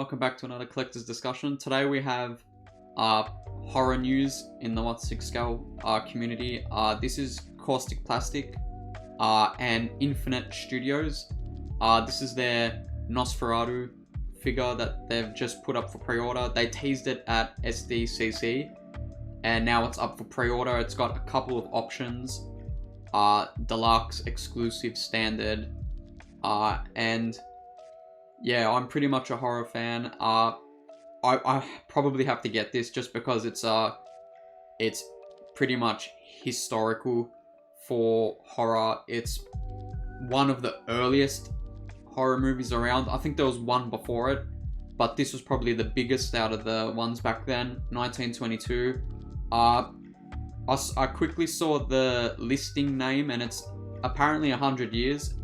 welcome back to another collector's discussion. Today we have horror news in the 1/6 scale community. This is Kaustic Plastik and Infinite Studios. This is their Nosferatu figure that they've just put up for pre-order. They teased it at SDCC and now it's up for pre-order. It's got a couple of options, deluxe, exclusive, standard, and yeah, I'm pretty much a horror fan. I probably have to get this just because it's pretty much historical for horror. It's one of the earliest horror movies around. I think there was one before it, but this was probably the biggest out of the ones back then, 1922. I quickly saw the listing name and it's apparently 100 years.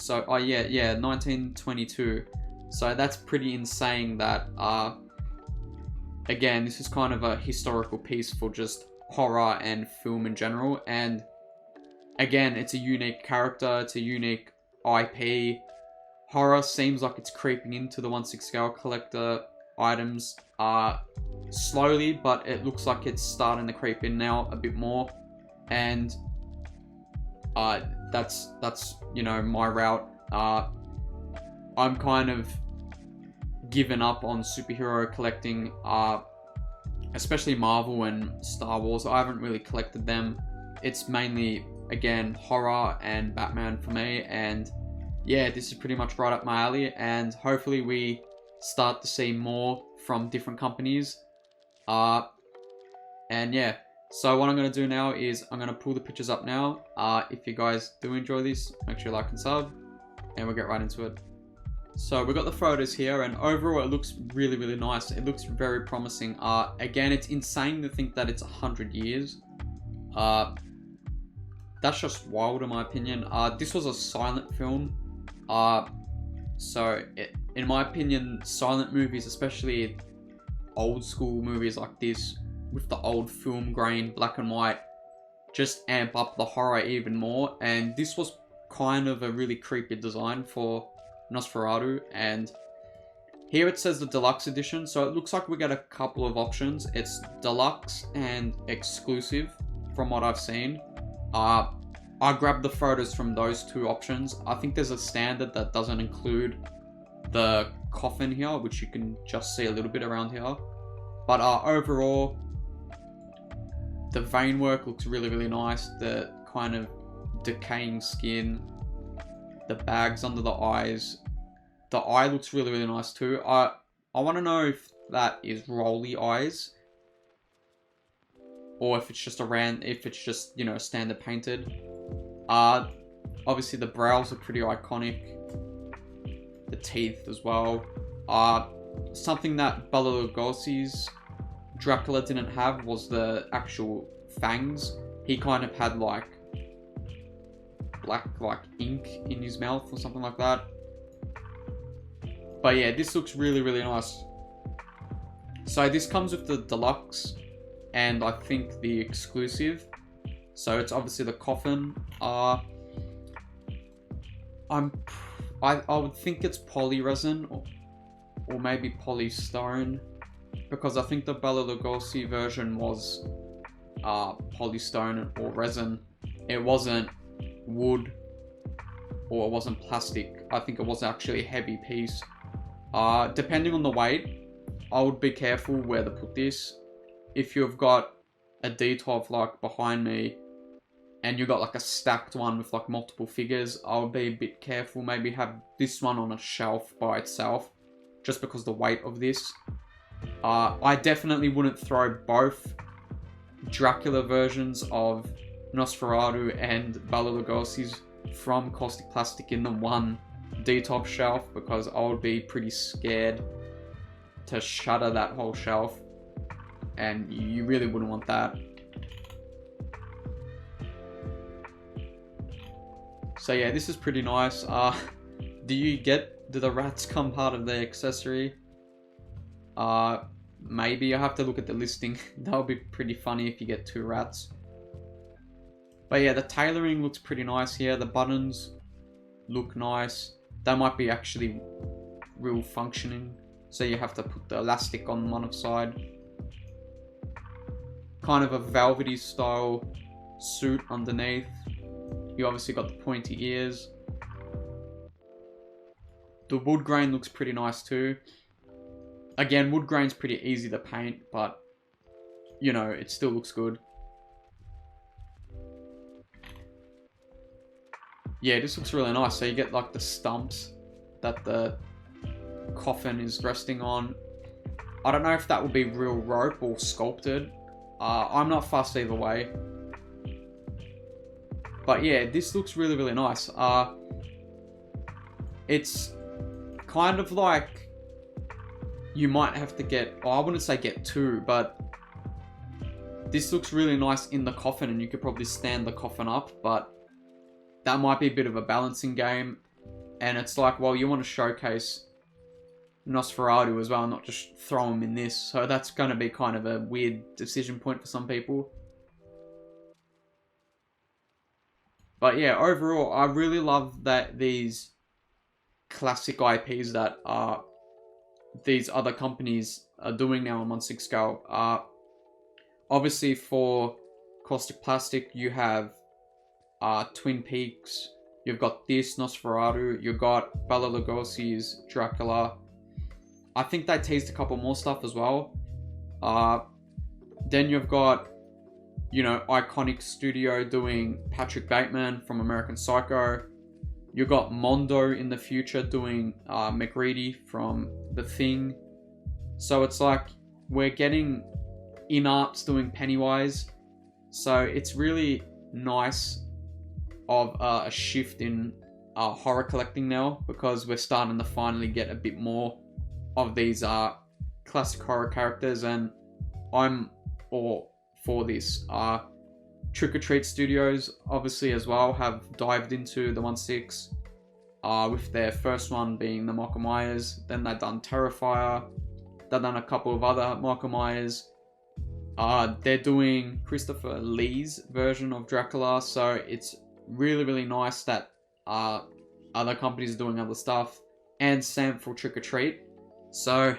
So, 1922. So that's pretty insane that, again, this is kind of a historical piece for just horror and film in general. And again, it's a unique character, it's a unique IP. Horror seems like it's creeping into the 1/6 scale collector items slowly, but it looks like it's starting to creep in now a bit more. And that's you know, my route. I'm kind of given up on superhero collecting, especially Marvel and Star Wars. I haven't really collected them. It's mainly, again, horror and Batman for me, and yeah, this is pretty much right up my alley, and hopefully we start to see more from different companies. And yeah, so what I'm going to do now is I'm going to pull the pictures up now. If you guys do enjoy this, make sure you like and sub, and we'll get right into it. So we've got the photos here, and overall it looks really, really nice. It looks very promising. Again, it's insane to think that it's 100 years. That's just wild in my opinion. This was a silent film. In my opinion, silent movies, especially old school movies like this, with the old film grain, black and white, just amp up the horror even more. And this was kind of a really creepy design for Nosferatu. And here it says the deluxe edition, so it looks like we get a couple of options. It's deluxe and exclusive from what I've seen. I grabbed the photos from those two options. I think there's a standard that doesn't include the coffin here, which you can just see a little bit around here. But overall, the vein work looks really, really nice. The kind of decaying skin, the bags under the eyes. The eye looks really, really nice too. I want to know if that is rolly eyes, or if it's just you know, standard painted. Obviously the brows are pretty iconic. The teeth as well. Something that Bela Lugosi's Dracula didn't have was the actual fangs. He kind of had like black ink in his mouth or something like that. But yeah, this looks really, really nice. So this comes with the deluxe and I think the exclusive. So it's obviously the coffin. I would think it's poly resin or maybe polystone, because I think the Bela Lugosi version was polystone or resin. It wasn't wood or it wasn't plastic. I think it was actually a heavy piece. Depending on the weight, I would be careful where to put this. If you've got a D12 like behind me and you got like a stacked one with like multiple figures, I would be a bit careful. Maybe have this one on a shelf by itself, just because the weight of this. I definitely wouldn't throw both Dracula versions of Nosferatu and Bela Lugosi's from Kaustic Plastik in the one D-top shelf, because I would be pretty scared to shutter that whole shelf, and you really wouldn't want that. So yeah, this is pretty nice. Do the rats come part of the accessory? Maybe. I have to look at the listing. That would be pretty funny if you get 2 rats. But yeah, the tailoring looks pretty nice here. The buttons look nice. That might be actually real functioning so you have to put the elastic on one side. Kind of a velvety style suit underneath. You obviously got the pointy ears. The wood grain looks pretty nice too. Again, wood grain's pretty easy to paint, but you know, it still looks good. Yeah, this looks really nice. So you get like the stumps that the coffin is resting on. I don't know if that will be real rope or sculpted. I'm not fussed either way. But yeah, this looks really, really nice. It's kind of like you might have to get, I wouldn't say get two, but this looks really nice in the coffin, and you could probably stand the coffin up, but that might be a bit of a balancing game. And it's like, well, you want to showcase Nosferatu as well, not just throw him in this. So that's going to be kind of a weird decision point for some people. But yeah, overall, I really love that these classic IPs that these other companies are doing now on 1/6 scale. Obviously for Kaustic Plastik, you have Twin Peaks, you've got this Nosferatu, you've got Bela Lugosi's Dracula. I think they teased a couple more stuff as well. Then you've got, you know, Iconic Studio doing Patrick Bateman from American Psycho. You've got Mondo in the future doing McReady from The Thing. So it's like we're getting in-arts doing Pennywise. So it's really nice of a shift in horror collecting now, because we're starting to finally get a bit more of these classic horror characters, and I'm all for this. Trick or Treat Studios obviously as well have dived into the 1/6 with their first one being the Michael Myers. Then they've done Terrifier. They've done a couple of other Michael Myers. They're doing Christopher Lee's version of Dracula, so it's really, really nice that other companies are doing other stuff, and Sam for Trick or Treat. So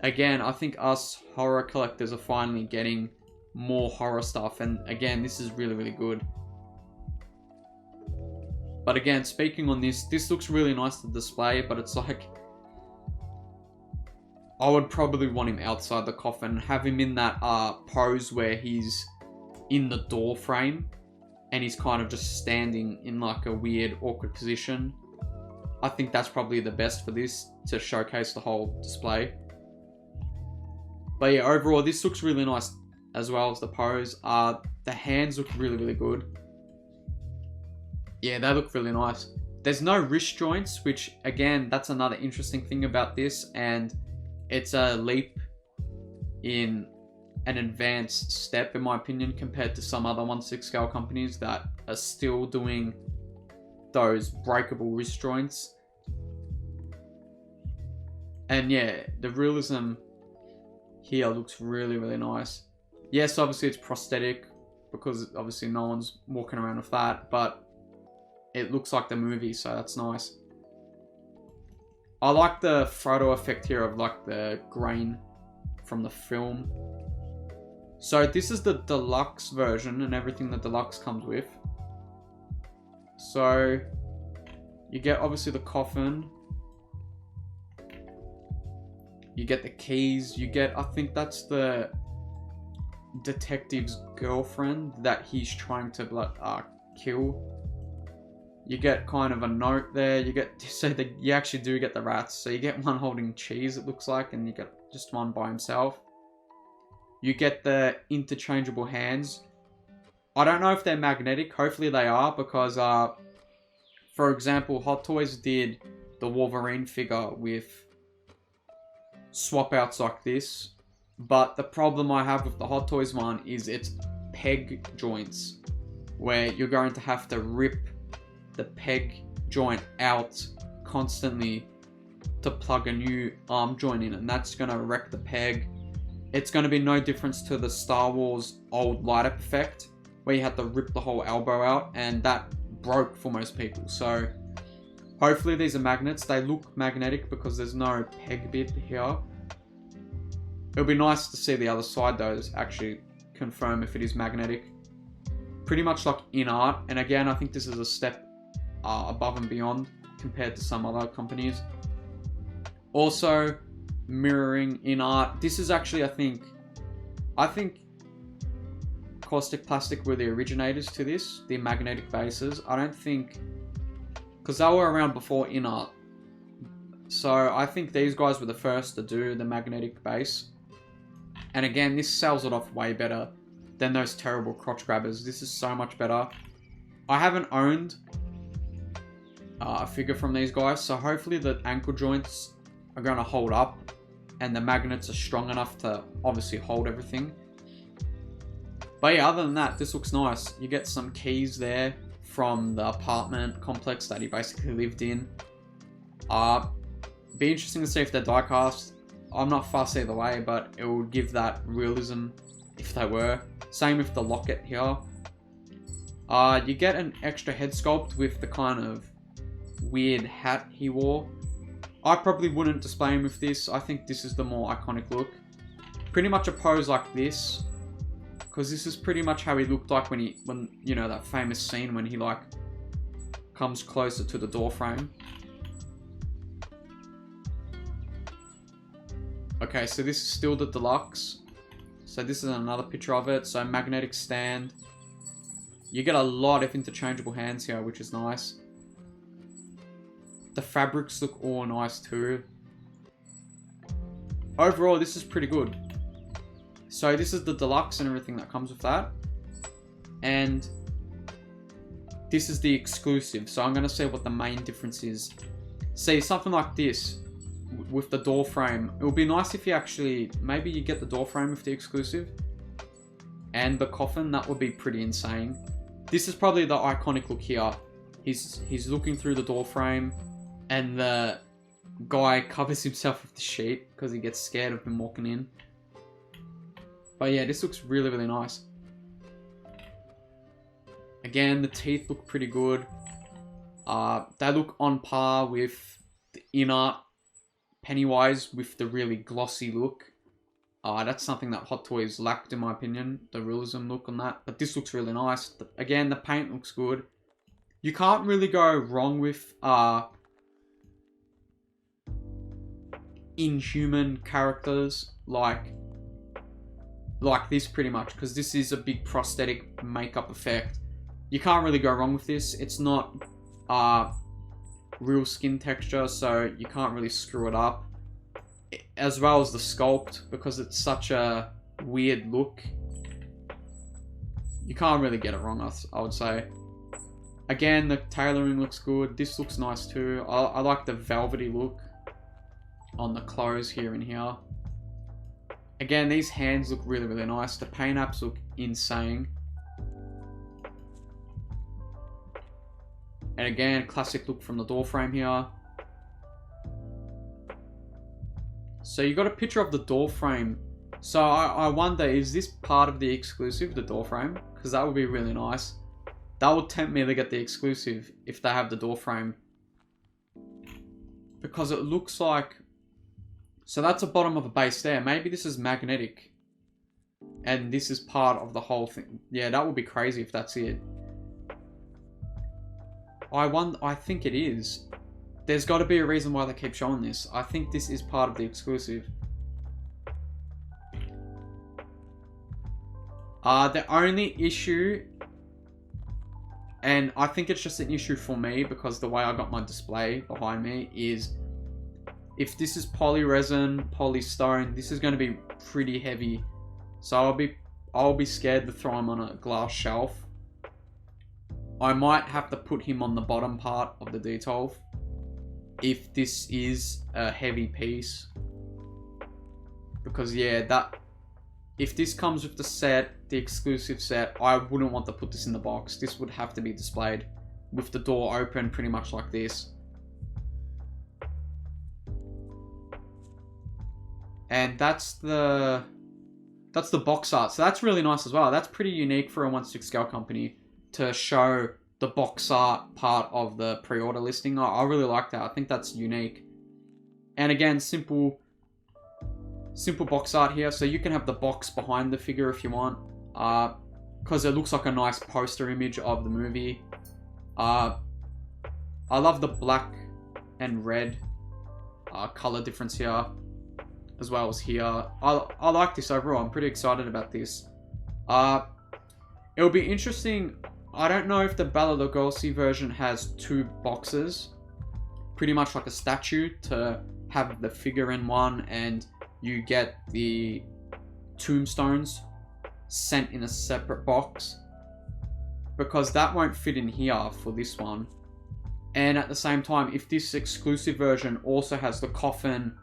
again, I think us horror collectors are finally getting more horror stuff, and again, this is really, really good. But again, speaking on this looks really nice to display, but it's like, I would probably want him outside the coffin, have him in that pose where he's in the door frame and he's kind of just standing in like a weird, awkward position. I think that's probably the best for this, to showcase the whole display. But yeah, overall, this looks really nice as well as the pose. The hands look really, really good. Yeah, they look really nice. There's no wrist joints, which again, that's another interesting thing about this, and it's a leap in an advanced step, in my opinion, compared to some other 1/6 scale companies that are still doing those breakable wrist joints. And yeah, the realism here looks really, really nice. Yes, obviously it's prosthetic, because obviously no one's walking around with that, but it looks like the movie, so that's nice. I like the photo effect here of like the grain from the film. So this is the deluxe version, and everything the deluxe comes with. So you get obviously the coffin, you get the keys, you get, I think that's the detective's girlfriend that he's trying to kill. You get kind of a note there. You get, so that you actually do get the rats. So you get one holding cheese, it looks like, and you get just one by himself. You get the interchangeable hands. I don't know if they're magnetic. Hopefully they are, because for example, Hot Toys did the Wolverine figure with swap outs like this. But the problem I have with the Hot Toys one is its peg joints, where you're going to have to rip the peg joint out constantly to plug a new arm joint in, and that's going to wreck the peg. It's going to be no difference to the Star Wars old light-up effect, where you had to rip the whole elbow out, and that broke for most people. So Hopefully these are magnets. They look magnetic because there's no peg bit here. It'll be nice to see the other side though, actually confirm if it is magnetic. Pretty much like in art, and again I think this is a step above and beyond compared to some other companies. Also, mirroring in art. This is actually, I think Kaustic Plastik were the originators to this, the magnetic bases. I don't think, because they were around before in art. So I think these guys were the first to do the magnetic base. And again, this sells it off way better than those terrible crotch grabbers. This is so much better. I haven't owned a figure from these guys, so hopefully the ankle joints are going to hold up and the magnets are strong enough to obviously hold everything. But yeah, other than that, this looks nice. You get some keys there from the apartment complex that he basically lived in. Be interesting to see if they're die cast. I'm not fussed either way, but it would give that realism if they were. Same with the locket here. You get an extra head sculpt with the kind of weird hat he wore. I probably wouldn't display him with this. I think this is the more iconic look. Pretty much a pose like this, because this is pretty much how he looked like when you know, that famous scene when he like comes closer to the door frame. Okay, so this is still the deluxe. So this is another picture of it. So magnetic stand. You get a lot of interchangeable hands here, which is nice. The fabrics look all nice too. Overall, this is pretty good. So this is the deluxe and everything that comes with that. And this is the exclusive. So I'm going to say what the main difference is. See, something like this with the door frame. It would be nice if you actually, maybe you get the door frame with the exclusive. And the coffin, that would be pretty insane. This is probably the iconic look here. He's looking through the door frame. And the guy covers himself with the sheet because he gets scared of him walking in. But yeah, this looks really, really nice. Again, the teeth look pretty good. They look on par with the in-art Pennywise with the really glossy look. That's something that Hot Toys lacked in my opinion, the realism look on that. But this looks really nice. Again, the paint looks good. You can't really go wrong with inhuman characters like this pretty much, because this is a big prosthetic makeup effect. You can't really go wrong with this. It's not real skin texture, so you can't really screw it up. As well as the sculpt, because it's such a weird look. You can't really get it wrong, I would say. Again, the tailoring looks good. This looks nice too. I like the velvety look on the clothes here and here. Again, these hands look really, really nice. The paint apps look insane. And again, classic look from the door frame here. So you got a picture of the door frame. So I wonder, is this part of the exclusive, the door frame? Because that would be really nice. That would tempt me to get the exclusive if they have the door frame. Because it looks like... So that's the bottom of a base there. Maybe this is magnetic. And this is part of the whole thing. Yeah, that would be crazy if that's it. I think it is. There's got to be a reason why they keep showing this. I think this is part of the exclusive. The only issue, and I think it's just an issue for me because the way I got my display behind me is, if this is poly resin, polystone, this is going to be pretty heavy. So I'll be scared to throw him on a glass shelf. I might have to put him on the bottom part of the D12 if this is a heavy piece. Because yeah, if this comes with the set, the exclusive set, I wouldn't want to put this in the box. This would have to be displayed with the door open pretty much like this. And that's the box art. So that's really nice as well. That's pretty unique for a 1/6 scale company to show the box art part of the pre-order listing. I really like that. I think that's unique. And again, simple box art here. So you can have the box behind the figure if you want. Because it looks like a nice poster image of the movie. I love the black and red color difference here, as well as here. I like this overall. I'm pretty excited about this. It'll be interesting. I don't know if the Bela Lugosi version has 2 boxes, pretty much like a statue, to have the figure in one, and you get the tombstones sent in a separate box, because that won't fit in here for this one. And at the same time, if this exclusive version also has the coffin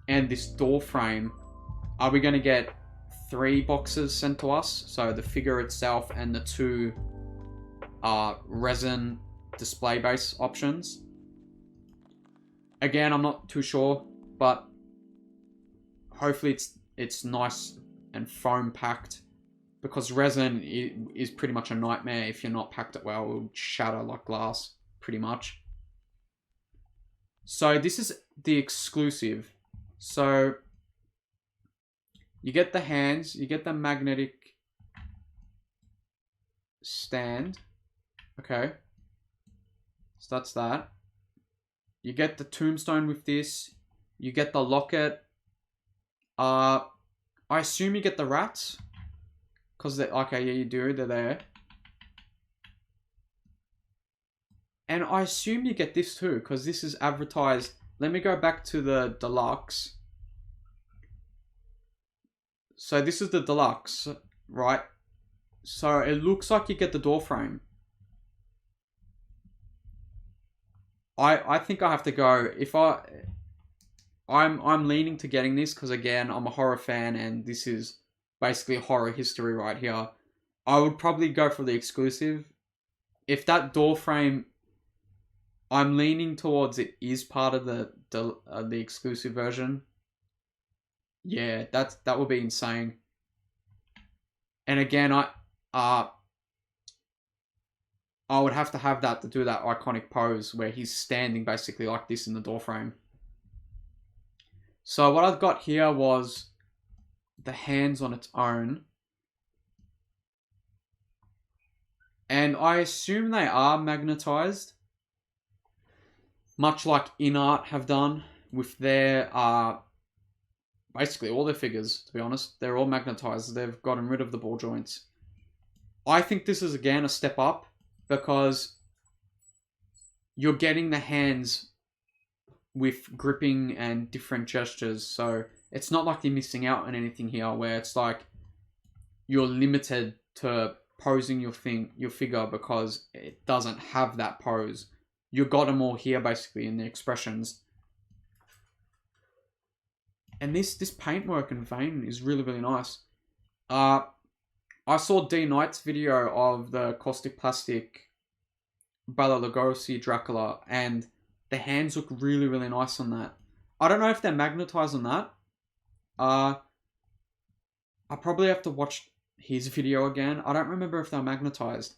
and this door frame, are we going to get 3 boxes sent to us? So the figure itself and the 2 resin display base options. Again, I'm not too sure, but hopefully it's nice and foam packed, because resin is pretty much a nightmare. If you're not packed it well, it will shatter like glass, pretty much. So this is the exclusive. So you get the hands, you get the magnetic stand. Okay, so that's that. You get the tombstone with this. You get the locket. I assume you get the rats, because they're okay. Yeah, you do. They're there. And I assume you get this too, because this is advertised. Let me go back to the deluxe. So this is the deluxe, right? So it looks like you get the door frame. I think I have to go. If I'm leaning to getting this, because again, I'm a horror fan and this is basically horror history right here. I would probably go for the exclusive. If that door frame, I'm leaning towards it is part of the exclusive version. Yeah, that would be insane. And again, I would have to have that to do that iconic pose where he's standing basically like this in the doorframe. So what I've got here was the hands on its own. And I assume they are magnetized, much like InArt have done with their, basically all their figures, to be honest. They're all magnetized. They've gotten rid of the ball joints. I think this is, again, a step up, because you're getting the hands with gripping and different gestures. So it's not like you're missing out on anything here, where it's like you're limited to posing your figure because it doesn't have that pose. You got them all here basically in the expressions. And this paintwork and vein is really, really nice. I saw D Knight's video of the Kaustic Plastik Bela Lugosi Dracula, and the hands look really, really nice on that. I don't know if they're magnetized on that. I probably have to watch his video again. I don't remember if they're magnetized.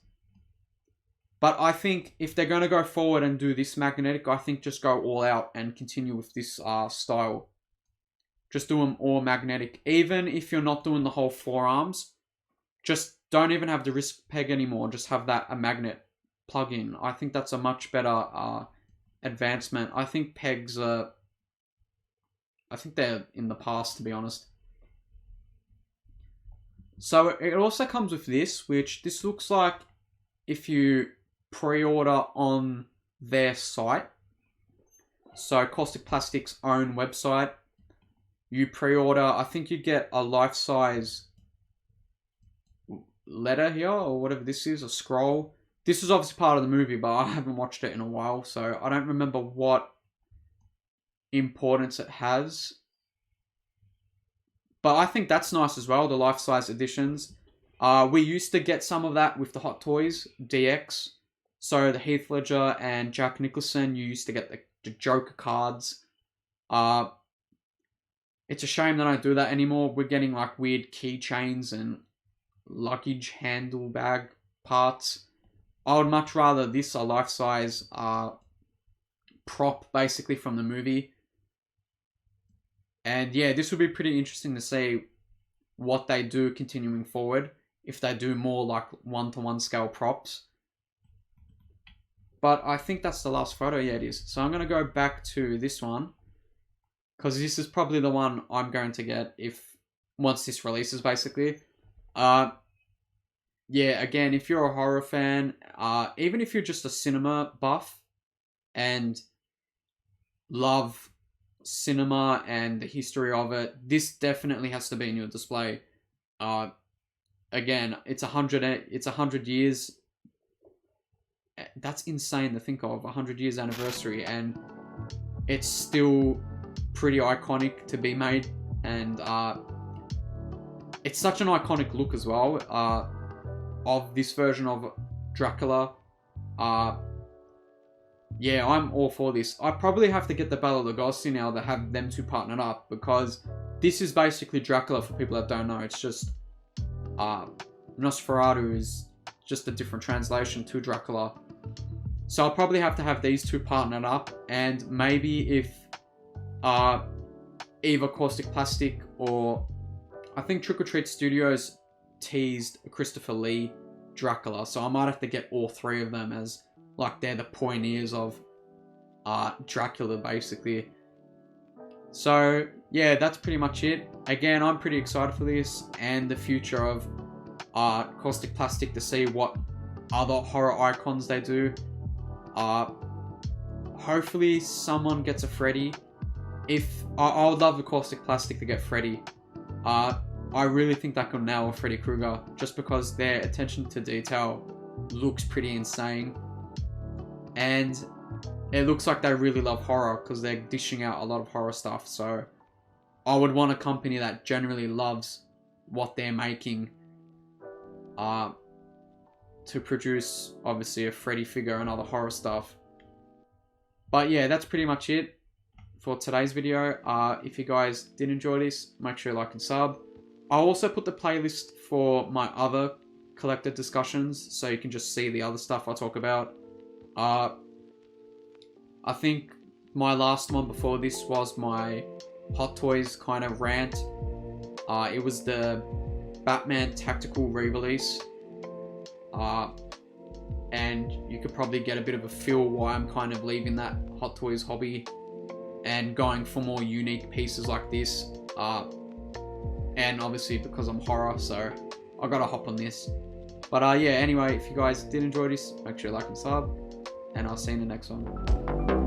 But I think if they're going to go forward and do this magnetic, I think just go all out and continue with this style. Just do them all magnetic. Even if you're not doing the whole forearms, just don't even have the wrist peg anymore. Just have that a magnet plug in. I think that's a much better advancement. I think pegs are... I think they're in the past, to be honest. So it also comes with this, which this looks like if you pre-order on their site. So Kaustic Plastik's own website. You pre-order, I think you get a life-size letter here, or whatever this is, a scroll. This is obviously part of the movie, but I haven't watched it in a while, so I don't remember what importance it has. But I think that's nice as well, the life-size editions. We used to get some of that with the Hot Toys DX. So the Heath Ledger and Jack Nicholson, you used to get the Joker cards. It's a shame they don't do that anymore. We're getting like weird keychains and luggage handle bag parts. I would much rather this a life-size prop basically from the movie. And yeah, this would be pretty interesting to see what they do continuing forward, if they do more like 1-to-1 scale props. But I think that's the last photo. Yeah, it is. So I'm going to go back to this one, because this is probably the one I'm going to get once this releases, basically. Yeah, again, if you're a horror fan, even if you're just a cinema buff and love cinema and the history of it, this definitely has to be in your display. Again, it's 100 years. That's insane to think of, 100 years anniversary, and it's still pretty iconic to be made, and it's such an iconic look as well of this version of Dracula. Yeah, I'm all for this. I probably have to get the Bela Lugosi now to have them two partnered up, because this is basically Dracula for people that don't know. It's just Nosferatu is just a different translation to Dracula. So I'll probably have to have these two partnered up, and maybe if either Kaustic Plastik or I think Trick or Treat Studios teased Christopher Lee Dracula, so I might have to get all three of them as like they're the pioneers of Dracula basically. So yeah, that's pretty much it. Again, I'm pretty excited for this and the future of Kaustic Plastik, to see what other horror icons they do. Hopefully someone gets a Freddy. I would love the Kaustic Plastik to get Freddy. I really think that could nail Freddy Krueger, just because their attention to detail looks pretty insane. And it looks like they really love horror, because they're dishing out a lot of horror stuff. So I would want a company that generally loves what they're making to produce, obviously, a Freddy figure and other horror stuff. But yeah, that's pretty much it for today's video. If you guys did enjoy this, make sure you like and sub. I'll also put the playlist for my other collector discussions, so you can just see the other stuff I talk about. I think my last one before this was my Hot Toys kind of rant. It was the Batman Tactical re-release. And you could probably get a bit of a feel why I'm kind of leaving that Hot Toys hobby and going for more unique pieces like this. And obviously because I'm horror, so I gotta hop on this. But yeah, anyway, if you guys did enjoy this, make sure you like and sub, and I'll see you in the next one.